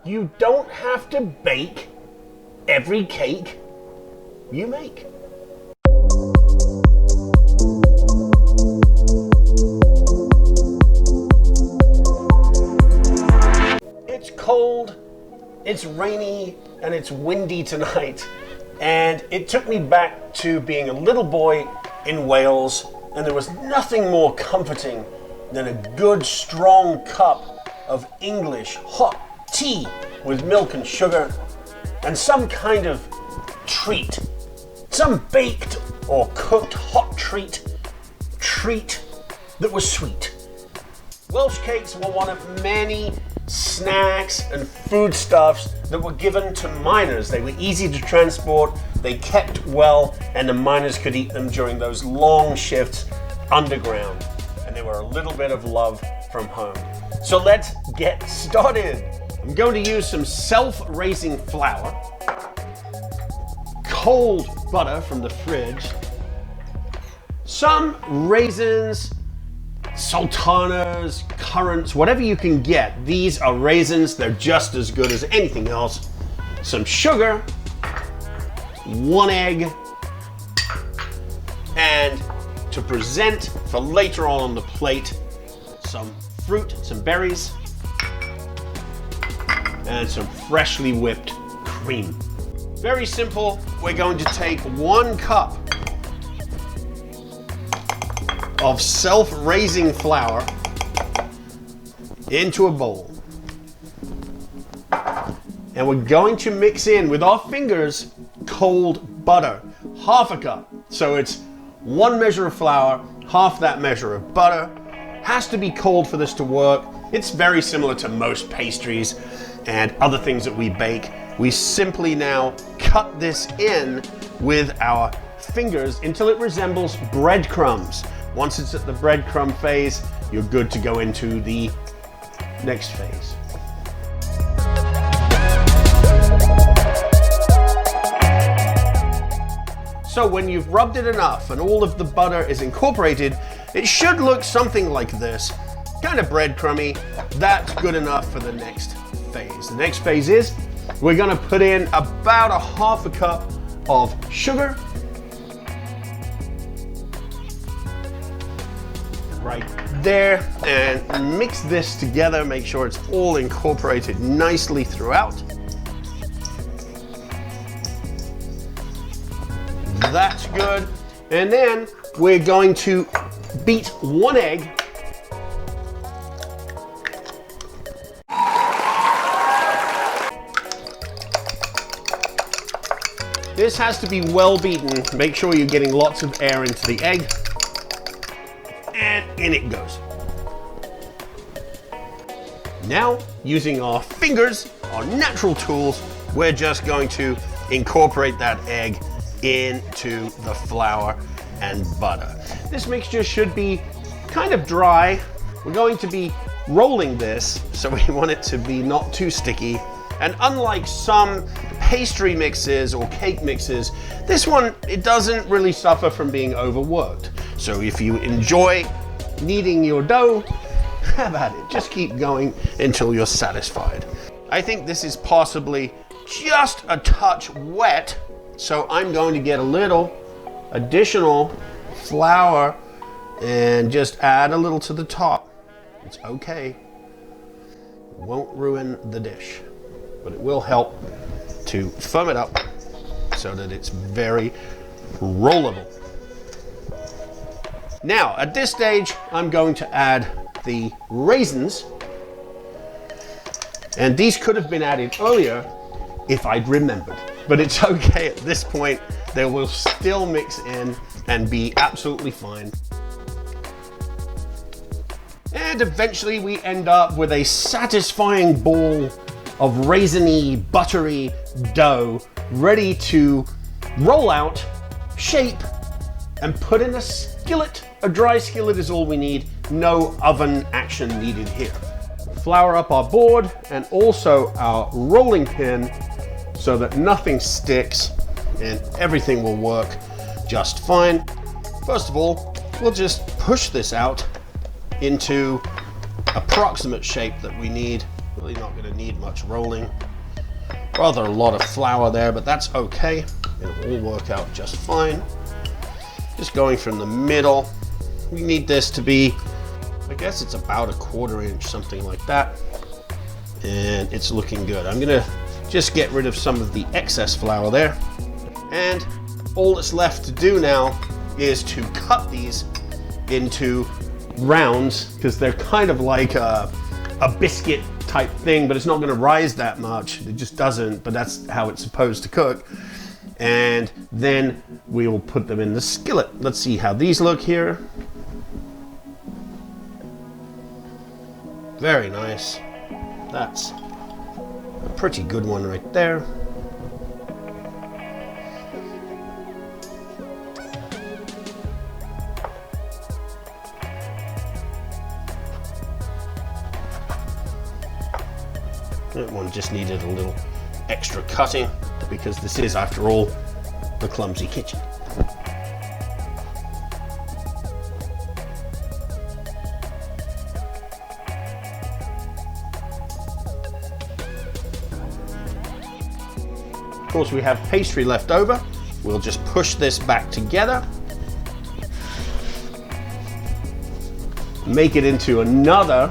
you don't have to bake every cake you make. It's cold, it's rainy, and it's windy tonight, and it took me back to being a little boy in Wales, and there was nothing more comforting than a good strong cup of English hot tea with milk and sugar and some kind of treat, some baked or cooked hot treat that was sweet. Welsh cakes were one of many snacks and foodstuffs that were given to miners. They were easy to transport, they kept well, and the miners could eat them during those long shifts underground. And they were a little bit of love from home. So let's get started. I'm going to use some self-raising flour, cold butter from the fridge, some raisins, sultanas, currants, whatever you can get. These are raisins, they're just as good as anything else. Some sugar, 1 egg, and to present for later on the plate, some fruit, some berries, and some freshly whipped cream. Very simple. We're going to take 1 cup of self-raising flour into a bowl. And we're going to mix in with our fingers cold butter, 1/2 cup. So it's 1 measure of flour, half that measure of butter. Has to be cold for this to work. It's very similar to most pastries and other things that we bake. We simply now cut this in with our fingers until it resembles breadcrumbs. Once it's at the breadcrumb phase, you're good to go into the next phase. So when you've rubbed it enough and all of the butter is incorporated, it should look something like this. Kind of breadcrumby. That's good enough for the next phase. The next phase is we're going to put in about 1/2 cup of sugar. Right there, and mix this together. Make sure it's all incorporated nicely throughout. That's good. And then we're going to beat 1 egg. This has to be well beaten. Make sure you're getting lots of air into the egg. And in it goes. Now, using our fingers, our natural tools, we're just going to incorporate that egg into the flour and butter. This mixture should be kind of dry. We're going to be rolling this, so we want it to be not too sticky. And unlike some pastry mixes or cake mixes, this one, it doesn't really suffer from being overworked. So if you enjoy kneading your dough, have at it. Just keep going until you're satisfied. I think this is possibly just a touch wet, so I'm going to get a little additional flour and just add a little to the top. It's okay. It won't ruin the dish, but it will help to firm it up so that it's very rollable. Now, at this stage, I'm going to add the raisins, and these could have been added earlier if I'd remembered, but it's okay at this point. They will still mix in and be absolutely fine. And eventually we end up with a satisfying ball of raisiny, buttery dough ready to roll out, shape, and put in a skillet. A dry skillet is all we need. No oven action needed here. Flour up our board and also our rolling pin so that nothing sticks and everything will work just fine. First of all, we'll just push this out into approximate shape that we need. Really not going to need much rolling. Rather a lot of flour there, but that's okay. It'll all work out just fine. Just going from the middle. We need this to be, I guess it's about 1/4 inch, something like that. And it's looking good. I'm gonna just get rid of some of the excess flour there. And all that's left to do now is to cut these into rounds, because they're kind of like a biscuit type thing, but it's not gonna rise that much. It just doesn't, but that's how it's supposed to cook. And then we will put them in the skillet. Let's see how these look here. Very nice. That's a pretty good one right there. That one just needed a little extra cutting, because this is, after all, the clumsy kitchen. Of course, we have pastry left over. We'll just push this back together, make it into another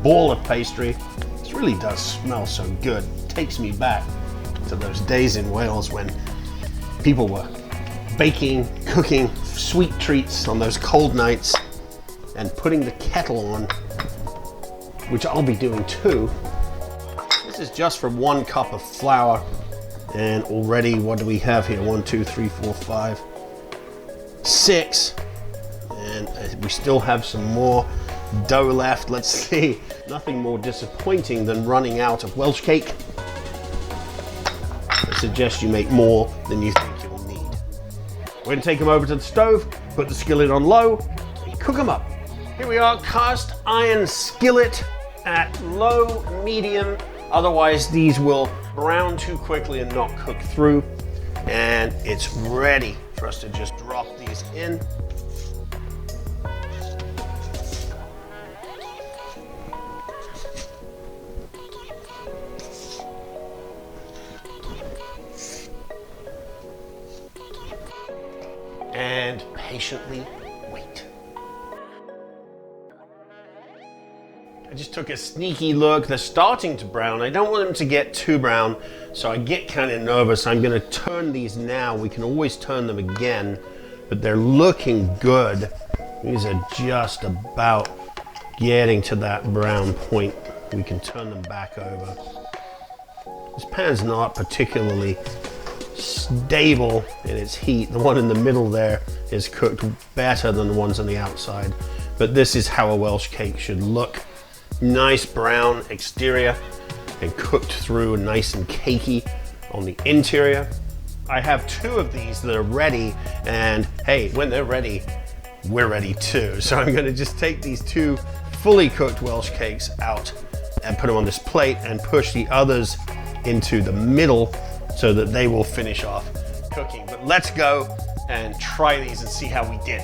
ball of pastry. This really does smell so good. It takes me back to those days in Wales when people were baking, cooking sweet treats on those cold nights and putting the kettle on, which I'll be doing too. This is just for 1 cup of flour, and already, what do we have here? 1, 2, 3, 4, 5, 6, and we still have some more dough left. Let's see. Nothing more disappointing than running out of Welsh cake. I suggest you make more than you think you'll need. We're going to take them over to the stove, put the skillet on low, and cook them up. Here we are, cast iron skillet at low, medium. Otherwise, these will brown too quickly and not cook through. And it's ready for us to just drop these in. And patiently wait. I just took a sneaky look. They're starting to brown. I don't want them to get too brown, so I get kind of nervous. I'm going to turn these now. We can always turn them again, but they're looking good. These are just about getting to that brown point. We can turn them back over. This pan's not particularly stable in its heat. The one in the middle there is cooked better than the ones on the outside, but this is how a Welsh cake should look. Nice brown exterior and cooked through, nice and cakey on the interior. I have 2 of these that are ready, and hey, when they're ready, we're ready too. So I'm going to just take these 2 fully cooked Welsh cakes out and put them on this plate and push the others into the middle so that they will finish off cooking. But let's go and try these and see how we did.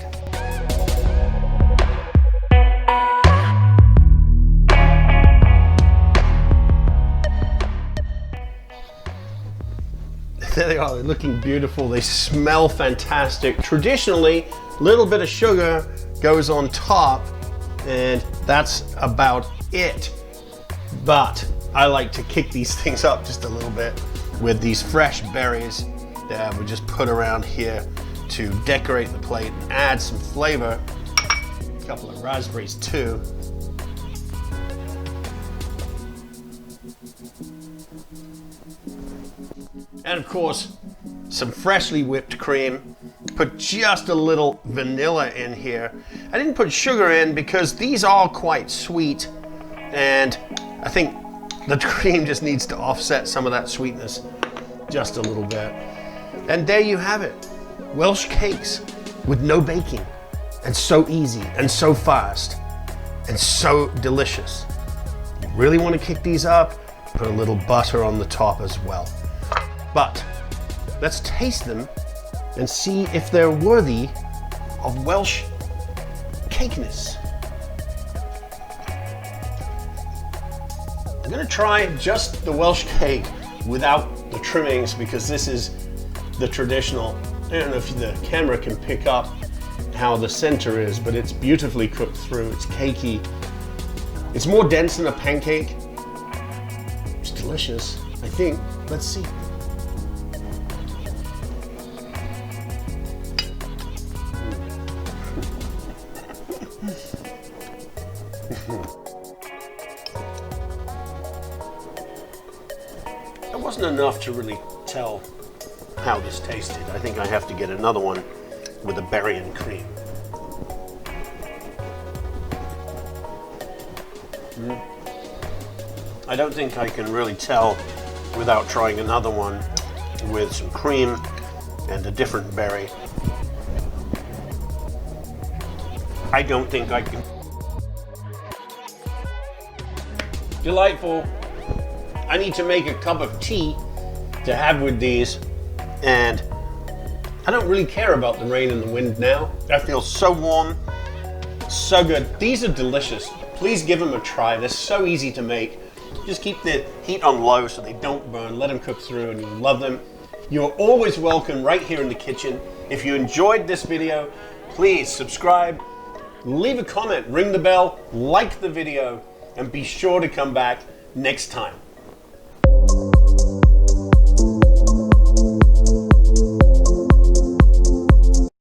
There they are, they're looking beautiful. They smell fantastic. Traditionally, a little bit of sugar goes on top, and that's about it. But I like to kick these things up just a little bit with these fresh berries that we just put around here to decorate the plate, add some flavor. A couple of raspberries too. And of course, some freshly whipped cream. Put just a little vanilla in here. I didn't put sugar in because these are quite sweet, and I think the cream just needs to offset some of that sweetness just a little bit. And there you have it. Welsh cakes with no baking, and so easy and so fast and so delicious. You really want to kick these up, put a little butter on the top as well. But let's taste them and see if they're worthy of Welsh cakeness. gonna try just the Welsh cake without the trimmings because this is the traditional. I don't know if the camera can pick up how the center is, but it's beautifully cooked through. It's cakey. It's more dense than a pancake. It's delicious, I think. Let's see. It wasn't enough to really tell how this tasted. I think I have to get another one with a berry and cream. I don't think I can really tell without trying another one with some cream and a different berry. I don't think I can. Delightful. I need to make a cup of tea to have with these, and I don't really care about the rain and the wind now. I feel so warm, so good. These are delicious. Please give them a try. They're so easy to make. Just keep the heat on low so they don't burn. Let them cook through and you'll love them. You're always welcome right here in the kitchen. If you enjoyed this video, please subscribe, leave a comment, ring the bell, like the video, and be sure to come back next time.